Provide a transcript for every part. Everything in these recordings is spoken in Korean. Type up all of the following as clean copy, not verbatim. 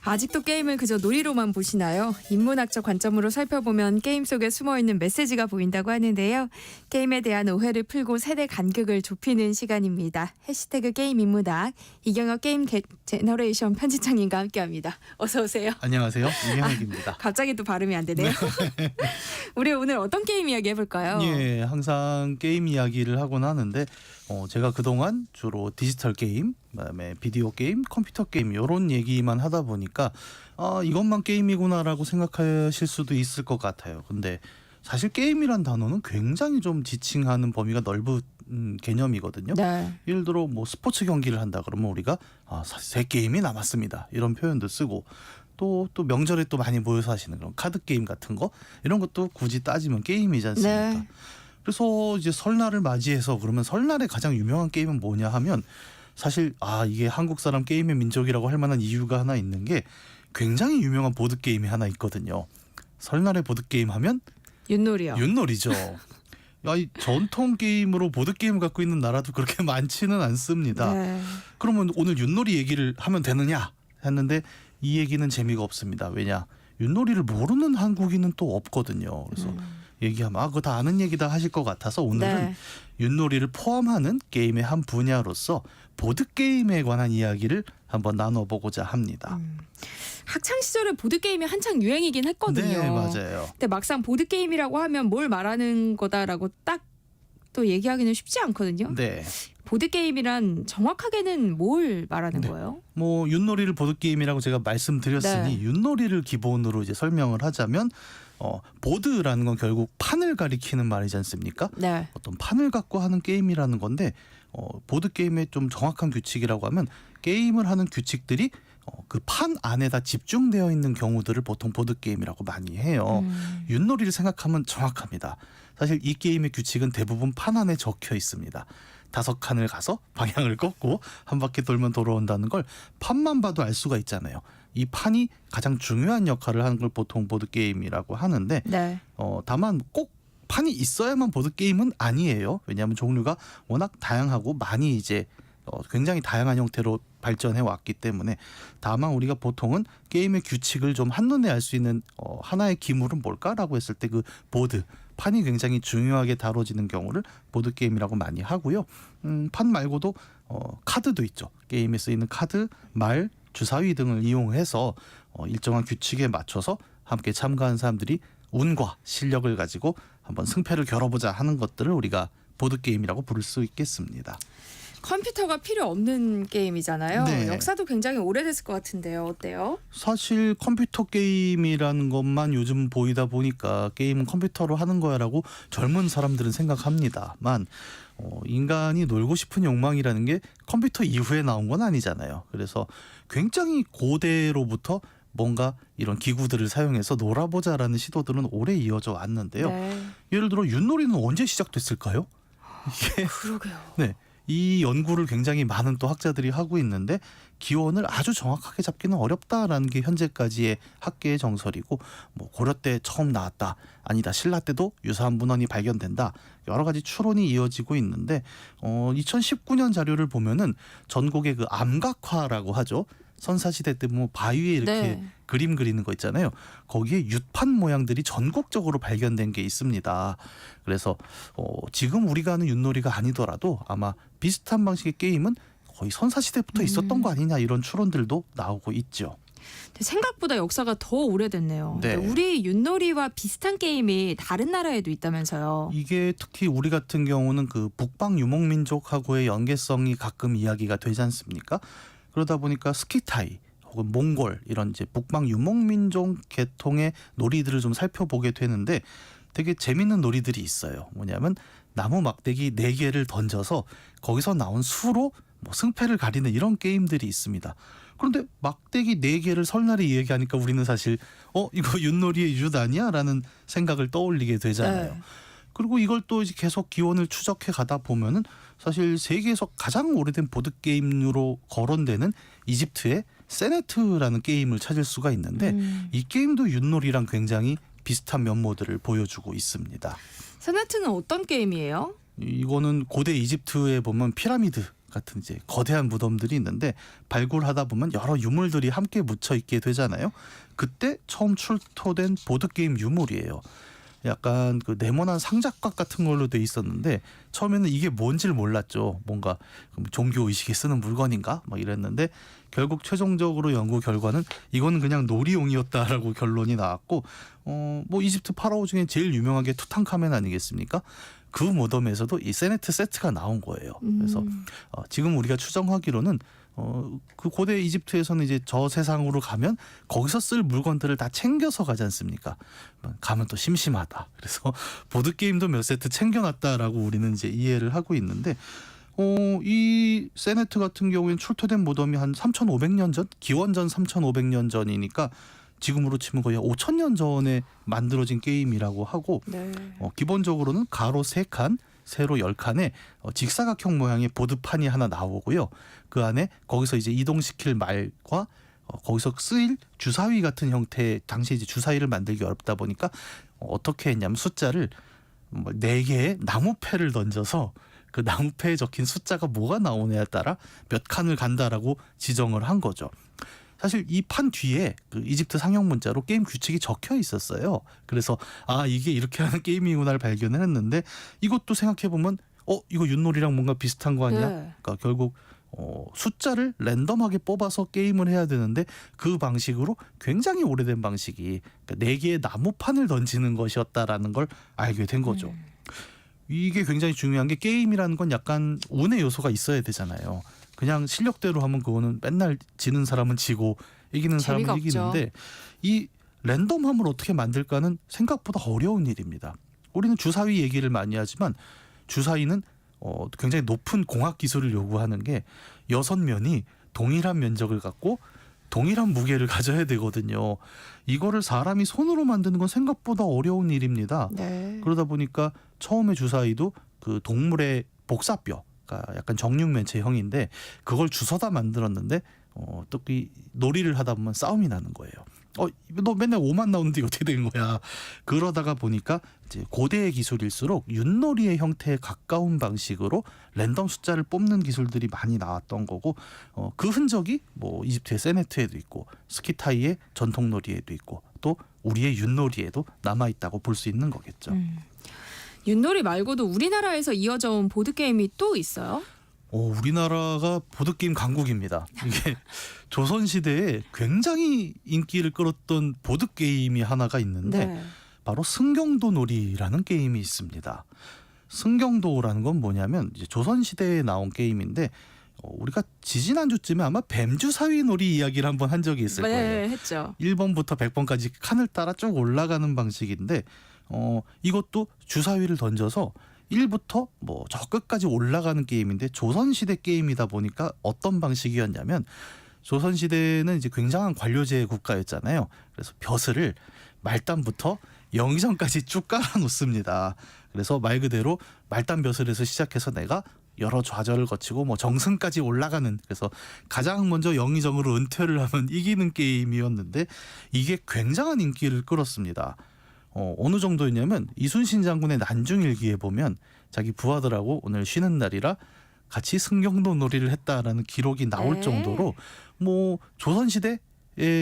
아직도 게임을 그저 놀이로만 보시나요? 인문학적 관점으로 살펴보면 게임 속에 숨어있는 메시지가 보인다고 하는데요. 게임에 대한 오해를 풀고 세대 간극을 좁히는 시간입니다. 해시태그 게임 인문학 이경혁 게임 제너레이션 편집장님과 함께합니다. 어서 오세요. 안녕하세요. 이경혁입니다. 갑자기 또 발음이 안 되네요. 우리 오늘 어떤 게임 이야기 해볼까요? 예, 항상 게임 이야기를 하곤 하는데 제가 그동안 주로 디지털 게임, 그다음에 비디오 게임, 컴퓨터 게임 이런 얘기만 하다 보니까 이것만 게임이구나라고 생각하실 수도 있을 것 같아요. 근데 사실 게임이란 단어는 굉장히 좀 지칭하는 범위가 넓은 개념이거든요. 네. 예를 들어 뭐 스포츠 경기를 한다 그러면 우리가 새 게임이 남았습니다. 이런 표현도 쓰고 또 명절에 또 많이 모여서 하시는 그런 카드 게임 같은 거 이런 것도 굳이 따지면 게임이지 않습니까? 네. 그래서 이제 설날을 맞이해서 그러면 설날에 가장 유명한 게임은 뭐냐 하면 사실 이게 한국 사람 게임의 민족이라고 할 만한 이유가 하나 있는 게 굉장히 유명한 보드 게임이 하나 있거든요. 설날에 보드 게임 하면 윷놀이요. 윷놀이죠. 이 전통 게임으로 보드 게임을 갖고 있는 나라도 그렇게 많지는 않습니다. 네. 그러면 오늘 윷놀이 얘기를 하면 되느냐 했는데 이 얘기는 재미가 없습니다. 왜냐? 윷놀이를 모르는 한국인은 또 없거든요. 그래서 얘기하면 그거 다 아는 얘기다 하실 것 같아서 오늘은 네. 윷놀이를 포함하는 게임의 한 분야로서 보드게임에 관한 이야기를 한번 나눠보고자 합니다. 학창 시절에 보드 게임이 한창 유행이긴 했거든요. 네, 맞아요. 근데 막상 보드 게임이라고 하면 뭘 말하는 거다라고 딱 또 얘기하기는 쉽지 않거든요. 네. 보드 게임이란 정확하게는 뭘 말하는 네. 거예요? 뭐 윷놀이를 보드게임이라고 제가 말씀드렸으니 네. 윷놀이를 기본으로 이제 설명을 하자면 보드라는 건 결국 판을 가리키는 말이지 않습니까? 네. 어떤 판을 갖고 하는 게임이라는 건데 보드 게임의 좀 정확한 규칙이라고 하면 게임을 하는 규칙들이 그 판 안에다 집중되어 있는 경우들을 보통 보드 게임이라고 많이 해요. 윷놀이를 생각하면 정확합니다. 사실 이 게임의 규칙은 대부분 판 안에 적혀 있습니다. 5칸을 가서 방향을 꺾고 한 바퀴 돌면 돌아온다는 걸 판만 봐도 알 수가 있잖아요. 이 판이 가장 중요한 역할을 하는 걸 보통 보드 게임이라고 하는데 네. 다만 꼭 판이 있어야만 보드 게임은 아니에요. 왜냐하면 종류가 워낙 다양하고 많이 이제 굉장히 다양한 형태로 발전해 왔기 때문에 다만 우리가 보통은 게임의 규칙을 좀 한눈에 알 수 있는 하나의 기물은 뭘까라고 했을 때 그 보드 판이 굉장히 중요하게 다뤄지는 경우를 보드 게임이라고 많이 하고요. 판 말고도 카드도 있죠. 게임에 쓰이는 카드, 말, 주사위 등을 이용해서 일정한 규칙에 맞춰서 함께 참가한 사람들이 운과 실력을 가지고 한번 승패를 겨뤄보자 하는 것들을 우리가 보드 게임이라고 부를 수 있겠습니다. 컴퓨터가 필요 없는 게임이잖아요. 네. 역사도 굉장히 오래됐을 것 같은데요. 어때요? 사실 컴퓨터 게임이라는 것만 요즘 보이다 보니까 게임은 컴퓨터로 하는 거야라고 젊은 사람들은 생각합니다만 인간이 놀고 싶은 욕망이라는 게 컴퓨터 이후에 나온 건 아니잖아요. 그래서 굉장히 고대로부터 뭔가 이런 기구들을 사용해서 놀아보자라는 시도들은 오래 이어져 왔는데요. 네. 예를 들어 윷놀이는 언제 시작됐을까요? 이게 그러게요. 네. 이 연구를 굉장히 많은 또 학자들이 하고 있는데 기원을 아주 정확하게 잡기는 어렵다라는 게 현재까지의 학계의 정설이고 뭐 고려 때 처음 나왔다 아니다 신라 때도 유사한 문헌이 발견된다 여러 가지 추론이 이어지고 있는데 2019년 자료를 보면은 전국의 그 암각화라고 하죠. 선사시대 때 뭐 바위에 이렇게 네. 그림 그리는 거 있잖아요. 거기에 윷판 모양들이 전국적으로 발견된 게 있습니다. 그래서 지금 우리가 하는 윷놀이가 아니더라도 아마 비슷한 방식의 게임은 거의 선사시대부터 있었던 거 아니냐 이런 추론들도 나오고 있죠. 근데 생각보다 역사가 더 오래됐네요. 네. 근데 우리 윷놀이와 비슷한 게임이 다른 나라에도 있다면서요. 이게 특히 우리 같은 경우는 그 북방 유목민족하고의 연계성이 가끔 이야기가 되지 않습니까? 그러다 보니까 스키타이 혹은 몽골 이런 이제 북방 유목민족 계통의 놀이들을 좀 살펴보게 되는데 되게 재밌는 놀이들이 있어요. 뭐냐면 나무 막대기 4개를 던져서 거기서 나온 수로 뭐 승패를 가리는 이런 게임들이 있습니다. 그런데 막대기 4개를 설날에 이야기하니까 우리는 사실 이거 윷놀이의 윷 아니야? 라는 생각을 떠올리게 되잖아요. 네. 그리고 이걸 또 이제 계속 기원을 추적해 가다 보면은 사실 세계에서 가장 오래된 보드 게임으로 거론되는 이집트의 세네트라는 게임을 찾을 수가 있는데 이 게임도 윷놀이랑 굉장히 비슷한 면모들을 보여주고 있습니다. 세네트는 어떤 게임이에요? 이거는 고대 이집트에 보면 피라미드 같은 이제 거대한 무덤들이 있는데 발굴하다 보면 여러 유물들이 함께 묻혀 있게 되잖아요. 그때 처음 출토된 보드 게임 유물이에요. 약간 그 네모난 상자각 같은 걸로 돼 있었는데 처음에는 이게 뭔지를 몰랐죠. 뭔가 종교 의식에 쓰는 물건인가 막 이랬는데 결국 최종적으로 연구 결과는 이거는 그냥 놀이용이었다라고 결론이 나왔고 뭐 이집트 파라오 중에 제일 유명한 게 투탕카멘 아니겠습니까? 그 무덤에서도 이 세네트 세트가 나온 거예요. 그래서 지금 우리가 추정하기로는 그 고대 이집트에서는 이제 저 세상으로 가면 거기서 쓸 물건들을 다 챙겨서 가지 않습니까? 가면 또 심심하다. 그래서 보드 게임도 몇 세트 챙겨놨다라고 우리는 이제 이해를 하고 있는데, 이 세네트 같은 경우에는 출토된 무덤이 한 3,500년 전, 기원전 3,500년 전이니까 지금으로 치면 거의 5,000년 전에 만들어진 게임이라고 하고, 네. 기본적으로는 가로 3칸, 세로 10칸에 직사각형 모양의 보드판이 하나 나오고요. 그 안에 거기서 이제 이동시킬 말과 거기서 쓰일 주사위 같은 형태의, 당시 이제 주사위를 만들기 어렵다 보니까 어떻게 했냐면 숫자를 4개의 나무패를 던져서 그 나무패에 적힌 숫자가 뭐가 나오냐에 따라 몇 칸을 간다라고 지정을 한 거죠. 사실 이 판 뒤에 그 이집트 상형 문자로 게임 규칙이 적혀 있었어요. 그래서 이게 이렇게 하는 게임이구나를 발견을 했는데, 이것도 생각해 보면 이거 윷놀이랑 뭔가 비슷한 거 아니야? 네. 그러니까 결국 숫자를 랜덤하게 뽑아서 게임을 해야 되는데 그 방식으로 굉장히 오래된 방식이, 그러니까 4개의 나무판을 던지는 것이었다라는 걸 알게 된 거죠. 이게 굉장히 중요한 게, 게임이라는 건 약간 운의 요소가 있어야 되잖아요. 그냥 실력대로 하면 그거는 맨날 지는 사람은 지고 이기는 사람은 재미가 이기는데, 이 랜덤함을 어떻게 만들까는 생각보다 어려운 일입니다. 우리는 주사위 얘기를 많이 하지만 주사위는 굉장히 높은 공학 기술을 요구하는 게 6면이 동일한 면적을 갖고 동일한 무게를 가져야 되거든요. 이거를 사람이 손으로 만드는 건 생각보다 어려운 일입니다. 네. 그러다 보니까 처음에 주사위도 그 동물의 복사뼈, 그러니까 약간 정육면체형인데 그걸 주워다 만들었는데 또 이 놀이를 하다 보면 싸움이 나는 거예요. 너 맨날 5만 나오는데 어떻게 된 거야? 그러다가 보니까 이제 고대의 기술일수록 윷놀이의 형태에 가까운 방식으로 랜덤 숫자를 뽑는 기술들이 많이 나왔던 거고, 그 흔적이 뭐 이집트의 세네트에도 있고 스키타이의 전통놀이에도 있고 또 우리의 윷놀이에도 남아 있다고 볼 수 있는 거겠죠. 윷놀이 말고도 우리나라에서 이어져 온 보드 게임이 또 있어요? 우리나라가 보드게임 강국입니다. 이게 조선시대에 굉장히 인기를 끌었던 보드게임이 하나가 있는데 네. 바로 승경도놀이라는 게임이 있습니다. 승경도라는 건 뭐냐면 이제 조선시대에 나온 게임인데, 우리가 지지난주쯤에 아마 뱀주사위놀이 이야기를 한번 한 적이 있을 거예요. 네, 했죠. 1번부터 100번까지 칸을 따라 쭉 올라가는 방식인데, 이것도 주사위를 던져서 1부터 뭐 저 끝까지 올라가는 게임인데, 조선시대 게임이다 보니까 어떤 방식이었냐면, 조선시대는 이제 굉장한 관료제 국가였잖아요. 그래서 벼슬을 말단부터 영의정까지 쭉 깔아 놓습니다. 그래서 말 그대로 말단 벼슬에서 시작해서 내가 여러 좌절을 거치고 뭐 정승까지 올라가는, 그래서 가장 먼저 영의정으로 은퇴를 하면 이기는 게임이었는데, 이게 굉장한 인기를 끌었습니다. 어느 정도였냐면 이순신 장군의 난중일기에 보면 자기 부하들하고 오늘 쉬는 날이라 같이 승경도 놀이를 했다라는 기록이 나올 네. 정도로, 뭐 조선시대에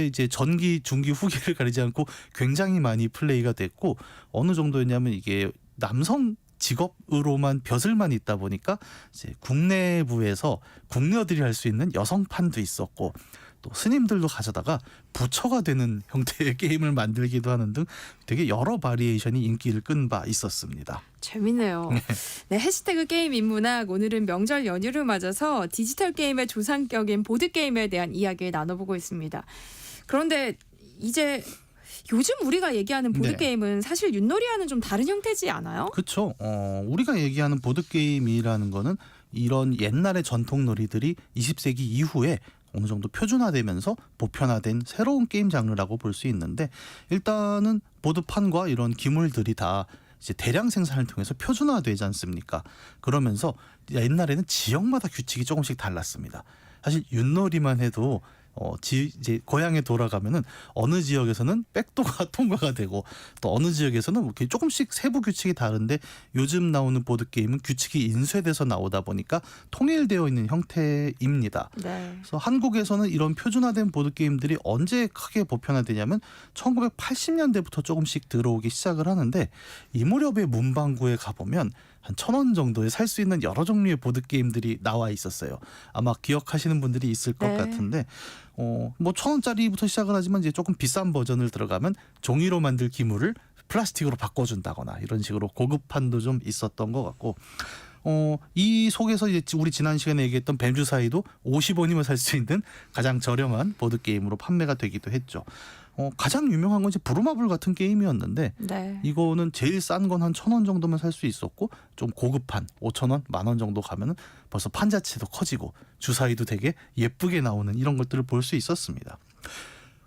이제 전기, 중기, 후기를 가리지 않고 굉장히 많이 플레이가 됐고, 어느 정도였냐면 이게 남성 직업으로만 벼슬만 있다 보니까 이제 국내부에서 궁녀들이 할 수 있는 여성판도 있었고, 또 스님들도 가져다가 부처가 되는 형태의 게임을 만들기도 하는 등 되게 여러 바리에이션이 인기를 끈 바 있었습니다. 재밌네요. 네, 해시태그 게임 인문학, 오늘은 명절 연휴를 맞아서 디지털 게임의 조상격인 보드 게임에 대한 이야기를 나눠보고 있습니다. 그런데 이제 요즘 우리가 얘기하는 보드 네. 게임은 사실 윷놀이와는 좀 다른 형태지 않아요? 그렇죠. 우리가 얘기하는 보드 게임이라는 거는 이런 옛날의 전통 놀이들이 20세기 이후에 어느 정도 표준화되면서 보편화된 새로운 게임 장르라고 볼 수 있는데, 일단은 보드판과 이런 기물들이 다 이제 대량 생산을 통해서 표준화되지 않습니까? 그러면서 옛날에는 지역마다 규칙이 조금씩 달랐습니다. 사실 윷놀이만 해도 이제 고향에 돌아가면은 어느 지역에서는 백도가 통과가 되고 또 어느 지역에서는 이렇게 조금씩 세부 규칙이 다른데 요즘 나오는 보드 게임은 규칙이 인쇄돼서 나오다 보니까 통일되어 있는 형태입니다. 네. 그래서 한국에서는 이런 표준화된 보드 게임들이 언제 크게 보편화되냐면 1980년대부터 조금씩 들어오기 시작을 하는데 이 무렵에 문방구에 가보면 한 1,000원 정도에 살 수 있는 여러 종류의 보드 게임들이 나와 있었어요. 아마 기억하시는 분들이 있을 것 네. 같은데 뭐 1,000원짜리부터 시작을 하지만 이제 조금 비싼 버전을 들어가면 종이로 만들 기물을 플라스틱으로 바꿔준다거나 이런 식으로 고급판도 좀 있었던 것 같고 이 속에서 이제 우리 지난 시간에 얘기했던 뱀주사이도 50원이면 살 수 있는 가장 저렴한 보드 게임으로 판매가 되기도 했죠. 가장 유명한 건 이제 부루마블 같은 게임이었는데 네. 이거는 제일 싼 건 한 1,000원 정도면 살 수 있었고 좀 고급한 5,000원, 10,000원 정도 가면은 벌써 판 자체도 커지고 주사위도 되게 예쁘게 나오는 이런 것들을 볼 수 있었습니다.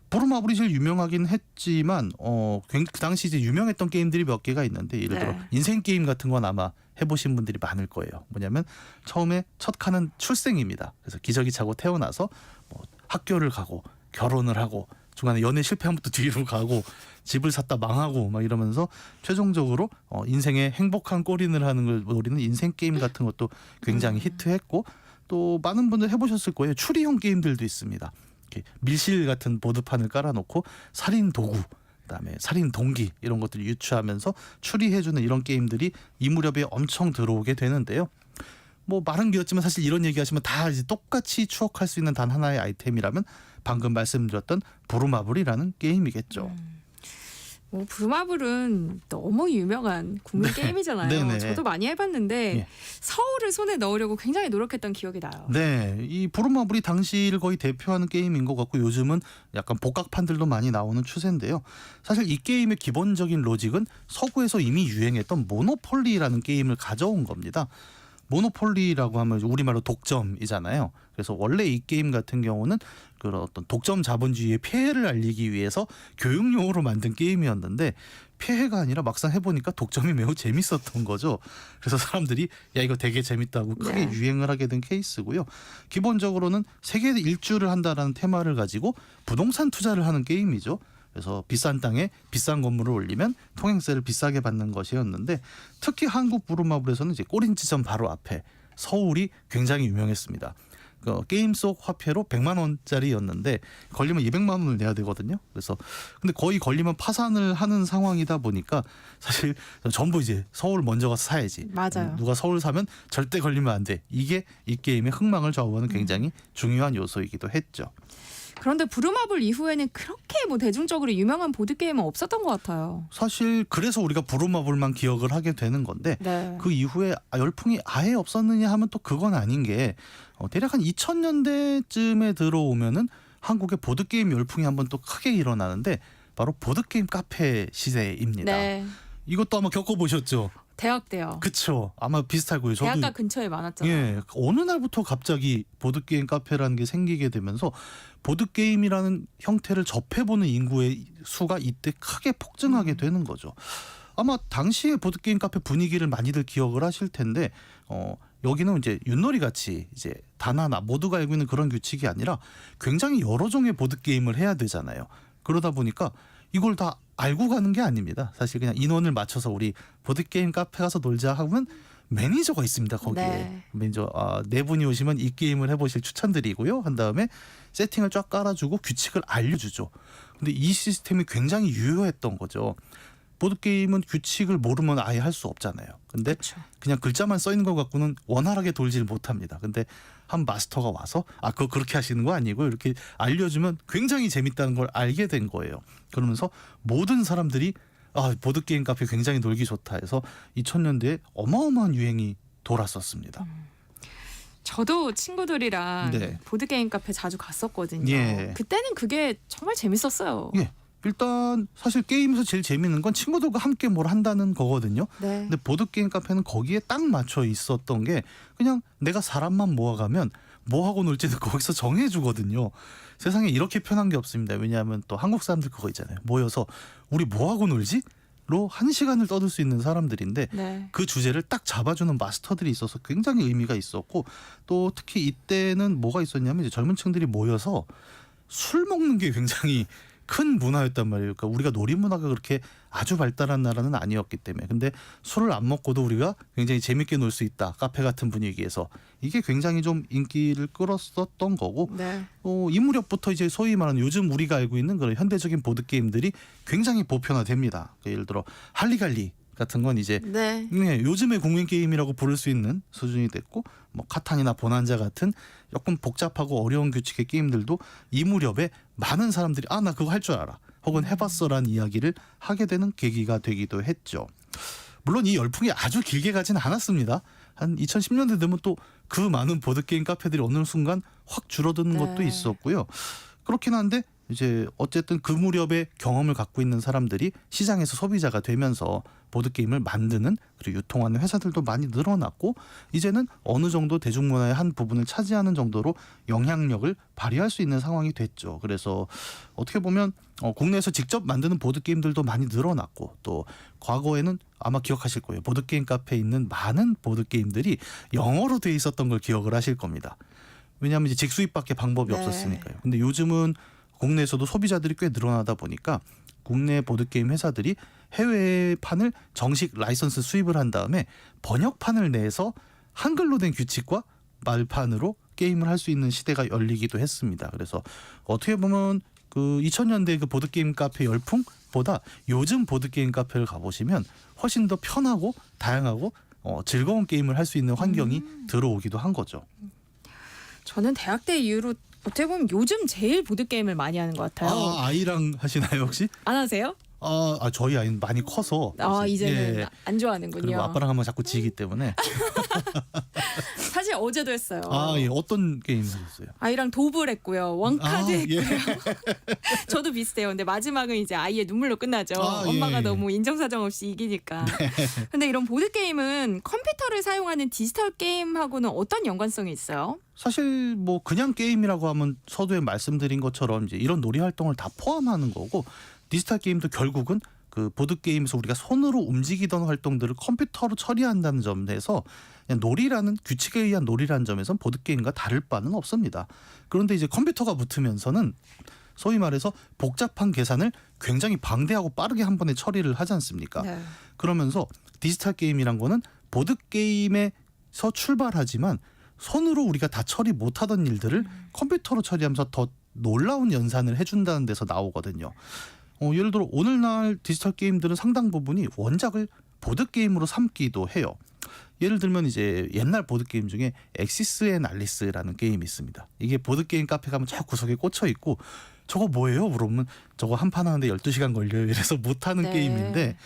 부루마블이 제일 유명하긴 했지만 그 당시 이제 유명했던 게임들이 몇 개가 있는데 예를 들어 네. 인생 게임 같은 건 아마 해보신 분들이 많을 거예요. 뭐냐면 처음에 첫 칸은 출생입니다. 그래서 기저귀 차고 태어나서 뭐 학교를 가고 결혼을 하고 중간에 연애 실패하면 또 뒤로 가고 집을 샀다 망하고 막 이러면서 최종적으로 인생의 행복한 꼬린을 하는 걸 노리는 인생 게임 같은 것도 굉장히 히트했고 또 많은 분들 해보셨을 거예요. 추리형 게임들도 있습니다. 이렇게 밀실 같은 보드판을 깔아놓고 살인 도구 그다음에 살인 동기 이런 것들을 유추하면서 추리해주는 이런 게임들이 이 무렵에 엄청 들어오게 되는데요. 뭐 말은 길었지만 사실 이런 얘기하시면 다 이제 똑같이 추억할 수 있는 단 하나의 아이템이라면 방금 말씀드렸던 부루마블이라는 게임이겠죠. 뭐 부루마블은 너무 유명한 국민 게임이잖아요. 네네. 저도 많이 해봤는데 예. 서울을 손에 넣으려고 굉장히 노력했던 기억이 나요. 네, 이 부루마블이 당시를 거의 대표하는 게임인 것 같고 요즘은 약간 복각판들도 많이 나오는 추세인데요. 사실 이 게임의 기본적인 로직은 서구에서 이미 유행했던 모노폴리라는 게임을 가져온 겁니다. 모노폴리라고 하면 우리말로 독점이잖아요. 그래서 원래 이 게임 같은 경우는 그런 어떤 독점 자본주의의 폐해를 알리기 위해서 교육용으로 만든 게임이었는데 폐해가 아니라 막상 해보니까 독점이 매우 재밌었던 거죠. 그래서 사람들이 야 이거 되게 재밌다고 크게 네. 유행을 하게 된 케이스고요. 기본적으로는 세계 일주를 한다라는 테마를 가지고 부동산 투자를 하는 게임이죠. 그래서 비싼 땅에 비싼 건물을 올리면 통행세를 비싸게 받는 것이었는데 특히 한국 부루마블에서는 이제 꼬린지점 바로 앞에 서울이 굉장히 유명했습니다. 게임 속 화폐로 100만 원짜리였는데 걸리면 200만 원을 내야 되거든요. 그래서 근데 거의 걸리면 파산을 하는 상황이다 보니까 사실 전부 이제 서울 먼저 가서 사야지. 맞아요. 누가 서울 사면 절대 걸리면 안 돼. 이게 이 게임의 흥망을 좌우하는 굉장히 중요한 요소이기도 했죠. 그런데 부루마블 이후에는 그렇게 뭐 대중적으로 유명한 보드 게임은 없었던 것 같아요. 사실 그래서 우리가 부루마블만 기억을 하게 되는 건데 네. 그 이후에 열풍이 아예 없었느냐 하면 또 그건 아닌 게 대략 한 2000년대쯤에 들어오면은 한국의 보드게임 열풍이 한번 또 크게 일어나는데 바로 보드게임 카페 시대입니다. 네. 이것도 아마 겪어보셨죠? 대학때요. 그쵸. 아마 비슷할 거예요. 저도 대학가 근처에 많았잖아요. 예, 어느 날부터 갑자기 보드게임 카페라는 게 생기게 되면서 보드게임이라는 형태를 접해보는 인구의 수가 이때 크게 폭증하게 되는 거죠. 아마 당시에 보드게임 카페 분위기를 많이들 기억을 하실 텐데 여기는 이제 윷놀이 같이 이제 단 하나 모두가 알고 있는 그런 규칙이 아니라 굉장히 여러 종의 보드게임을 해야 되잖아요. 그러다 보니까 이걸 다 알고 가는 게 아닙니다. 사실 그냥 인원을 맞춰서 우리 보드게임 카페 가서 놀자 하면 매니저가 있습니다. 거기에. 네. 매니저 네 분이 오시면 이 게임을 해보실 추천드리고요. 한 다음에 세팅을 쫙 깔아주고 규칙을 알려주죠. 근데 이 시스템이 굉장히 유효했던 거죠. 보드게임은 규칙을 모르면 아예 할 수 없잖아요. 근데 그렇죠. 그냥 글자만 써 있는 것 갖고는 원활하게 돌지를 못합니다. 근데 한 마스터가 와서 그거 그렇게 하시는 거 아니고 이렇게 알려주면 굉장히 재밌다는 걸 알게 된 거예요. 그러면서 모든 사람들이 보드게임 카페 굉장히 놀기 좋다 해서 2000년대에 어마어마한 유행이 돌았었습니다. 저도 친구들이랑 네. 보드게임 카페 자주 갔었거든요. 예. 그때는 그게 정말 재밌었어요. 예. 일단 사실 게임에서 제일 재밌는 건 친구들과 함께 뭘 한다는 거거든요. 네. 근데 보드게임 카페는 거기에 딱 맞춰 있었던 게 그냥 내가 사람만 모아가면 뭐 하고 놀지는 거기서 정해주거든요. 세상에 이렇게 편한 게 없습니다. 왜냐하면 또 한국 사람들 그거 있잖아요. 모여서 우리 뭐 하고 놀지? 로 1시간을 떠들 수 있는 사람들인데 네. 그 주제를 딱 잡아주는 마스터들이 있어서 굉장히 의미가 있었고 또 특히 이때는 뭐가 있었냐면 이제 젊은 층들이 모여서 술 먹는 게 굉장히 큰 문화였단 말이에요. 그러니까 우리가 놀이 문화가 그렇게 아주 발달한 나라는 아니었기 때문에. 근데 술을 안 먹고도 우리가 굉장히 재밌게 놀 수 있다. 카페 같은 분위기에서. 이게 굉장히 좀 인기를 끌었었던 거고 네. 이 무렵부터 이제 소위 말하는 요즘 우리가 알고 있는 그런 현대적인 보드 게임들이 굉장히 보편화됩니다. 그러니까 예를 들어 할리갈리 같은 건 이제 네. 요즘의 국민 게임이라고 부를 수 있는 수준이 됐고 뭐 카탄이나 보난자 같은 조금 복잡하고 어려운 규칙의 게임들도 이 무렵에 많은 사람들이 나 그거 할 줄 알아 혹은 해봤어라는 이야기를 하게 되는 계기가 되기도 했죠. 물론 이 열풍이 아주 길게 가진 않았습니다. 한 2010년대 되면 또 그 많은 보드게임 카페들이 어느 순간 확 줄어드는 네. 것도 있었고요. 그렇긴 한데 이제 어쨌든 그 무렵에 경험을 갖고 있는 사람들이 시장에서 소비자가 되면서 보드게임을 만드는 그리고 유통하는 회사들도 많이 늘어났고 이제는 어느 정도 대중문화의 한 부분을 차지하는 정도로 영향력을 발휘할 수 있는 상황이 됐죠. 그래서 어떻게 보면 국내에서 직접 만드는 보드게임들도 많이 늘어났고 또 과거에는 아마 기억하실 거예요. 보드게임 카페에 있는 많은 보드게임들이 영어로 돼 있었던 걸 기억을 하실 겁니다. 왜냐하면 이제 직수입밖에 방법이 네. 없었으니까요. 근데 요즘은 국내에서도 소비자들이 꽤 늘어나다 보니까 국내 보드게임 회사들이 해외판을 정식 라이선스 수입을 한 다음에 번역판을 내서 한글로 된 규칙과 말판으로 게임을 할 수 있는 시대가 열리기도 했습니다. 그래서 어떻게 보면 그 2000년대 그 보드게임 카페 열풍보다 요즘 보드게임 카페를 가보시면 훨씬 더 편하고 다양하고 즐거운 게임을 할 수 있는 환경이 들어오기도 한 거죠. 저는 대학 때 이후로 어떻게 보면 요즘 제일 보드 게임을 많이 하는 것 같아요. 아이랑 하시나요 혹시? 안 하세요? 저희 아이는 많이 커서 이제는 예. 안 좋아하는군요. 그리고 아빠랑 하면 자꾸 지기 때문에 사실 어제도 했어요. 예. 어떤 게임 하셨어요? 아이랑 도블 했고요. 원카드 예. 했고요. 저도 비슷해요. 근데 마지막은 이제 아이의 눈물로 끝나죠. 예. 엄마가 너무 인정사정 없이 이기니까. 근데 이런 보드 게임은 컴퓨터를 사용하는 디지털 게임하고는 어떤 연관성이 있어요? 사실 뭐 그냥 게임이라고 하면 서두에 말씀드린 것처럼 이제 이런 놀이 활동을 다 포함하는 거고 디지털 게임도 결국은 그 보드 게임에서 우리가 손으로 움직이던 활동들을 컴퓨터로 처리한다는 점에서 그냥 놀이라는 규칙에 의한 놀이라는 점에서는 보드 게임과 다를 바는 없습니다. 그런데 이제 컴퓨터가 붙으면서는 소위 말해서 복잡한 계산을 굉장히 방대하고 빠르게 한 번에 처리를 하지 않습니까? 네. 그러면서 디지털 게임이란 거는 보드 게임에서 출발하지만 손으로 우리가 다 처리 못하던 일들을 컴퓨터로 처리하면서 더 놀라운 연산을 해준다는 데서 나오거든요. 예를 들어 오늘날 디지털 게임들은 상당 부분이 원작을 보드 게임으로 삼기도 해요. 예를 들면 이제 옛날 보드 게임 중에 엑시스 앤 알리스라는 게임이 있습니다. 이게 보드 게임 카페 가면 저 구석에 꽂혀 있고 저거 뭐예요? 물어보면 저거 한 판 하는데 12시간 걸려요. 이래서 못 하는 네. 게임인데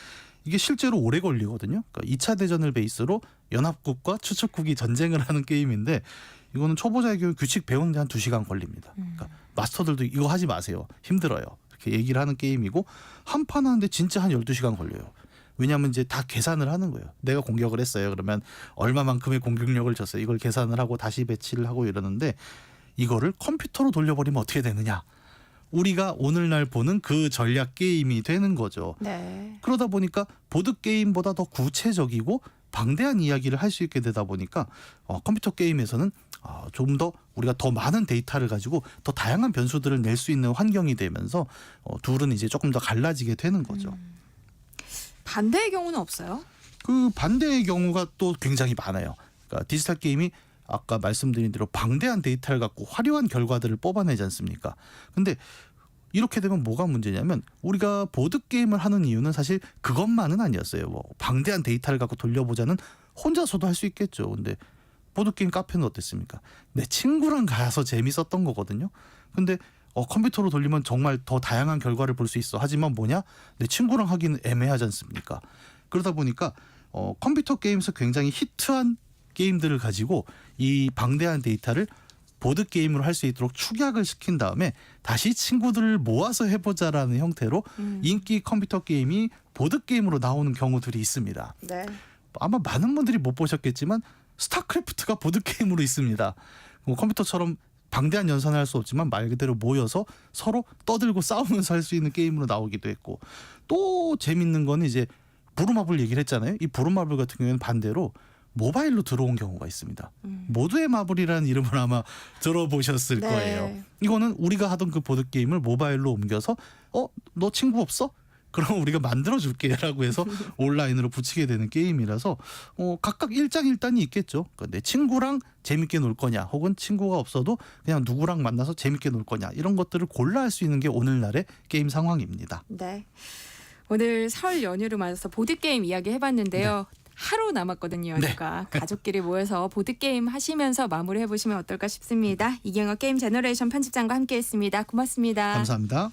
이게 실제로 오래 걸리거든요. 그러니까 2차 대전을 베이스로 연합국과 추측국이 전쟁을 하는 게임인데 이거는 초보자의 경우 규칙 배우는데 한 2시간 걸립니다. 그러니까 마스터들도 이거 하지 마세요. 힘들어요. 이렇게 얘기를 하는 게임이고 한 판 하는데 진짜 한 12시간 걸려요. 왜냐하면 이제 다 계산을 하는 거예요. 내가 공격을 했어요. 그러면 얼마만큼의 공격력을 줬어요. 이걸 계산을 하고 다시 배치를 하고 이러는데 이거를 컴퓨터로 돌려버리면 어떻게 되느냐. 우리가 오늘날 보는 그 전략 게임이 되는 거죠. 네. 그러다 보니까 보드 게임보다 더 구체적이고 방대한 이야기를 할 수 있게 되다 보니까 컴퓨터 게임에서는 좀 더 우리가 더 많은 데이터를 가지고 더 다양한 변수들을 낼 수 있는 환경이 되면서 둘은 이제 조금 더 갈라지게 되는 거죠. 반대의 경우는 없어요? 그 반대의 경우가 또 굉장히 많아요. 그러니까 디지털 게임이 아까 말씀드린 대로 방대한 데이터를 갖고 화려한 결과들을 뽑아내지 않습니까? 근데 이렇게 되면 뭐가 문제냐면 우리가 보드 게임을 하는 이유는 사실 그것만은 아니었어요. 뭐 방대한 데이터를 갖고 돌려보자는 혼자서도 할 수 있겠죠. 근데 보드 게임 카페는 어땠습니까? 내 친구랑 가서 재밌었던 거거든요. 근데 컴퓨터로 돌리면 정말 더 다양한 결과를 볼 수 있어. 하지만 뭐냐? 내 친구랑 하기는 애매하지 않습니까? 그러다 보니까 컴퓨터 게임에서 굉장히 히트한 게임들을 가지고 이 방대한 데이터를 보드 게임으로 할 수 있도록 축약을 시킨 다음에 다시 친구들을 모아서 해보자라는 형태로 인기 컴퓨터 게임이 보드 게임으로 나오는 경우들이 있습니다. 네. 아마 많은 분들이 못 보셨겠지만 스타크래프트가 보드 게임으로 있습니다. 컴퓨터처럼 방대한 연산을 할 수 없지만 말 그대로 모여서 서로 떠들고 싸우면서 할 수 있는 게임으로 나오기도 했고 또 재밌는 거는 이제 부루마블 얘기를 했잖아요. 이 부루마블 같은 경우에는 반대로 모바일로 들어온 경우가 있습니다. 모두의 마블이라는 이름을 아마 들어보셨을 네. 거예요. 이거는 우리가 하던 그 보드게임을 모바일로 옮겨서 너 친구 없어? 그럼 우리가 만들어줄게라고 해서 온라인으로 붙이게 되는 게임이라서 각각 일장일단이 있겠죠. 그러니까 내 친구랑 재밌게 놀 거냐 혹은 친구가 없어도 그냥 누구랑 만나서 재밌게 놀 거냐 이런 것들을 골라 할 수 있는 게 오늘날의 게임 상황입니다. 네. 오늘 설 연휴를 맞아서 보드게임 이야기 해봤는데요. 하루 남았거든요. 연휴가. 가족끼리 모여서 보드게임 하시면서 마무리해보시면 어떨까 싶습니다. 이경호 게임 제너레이션 편집장과 함께했습니다. 고맙습니다. 감사합니다.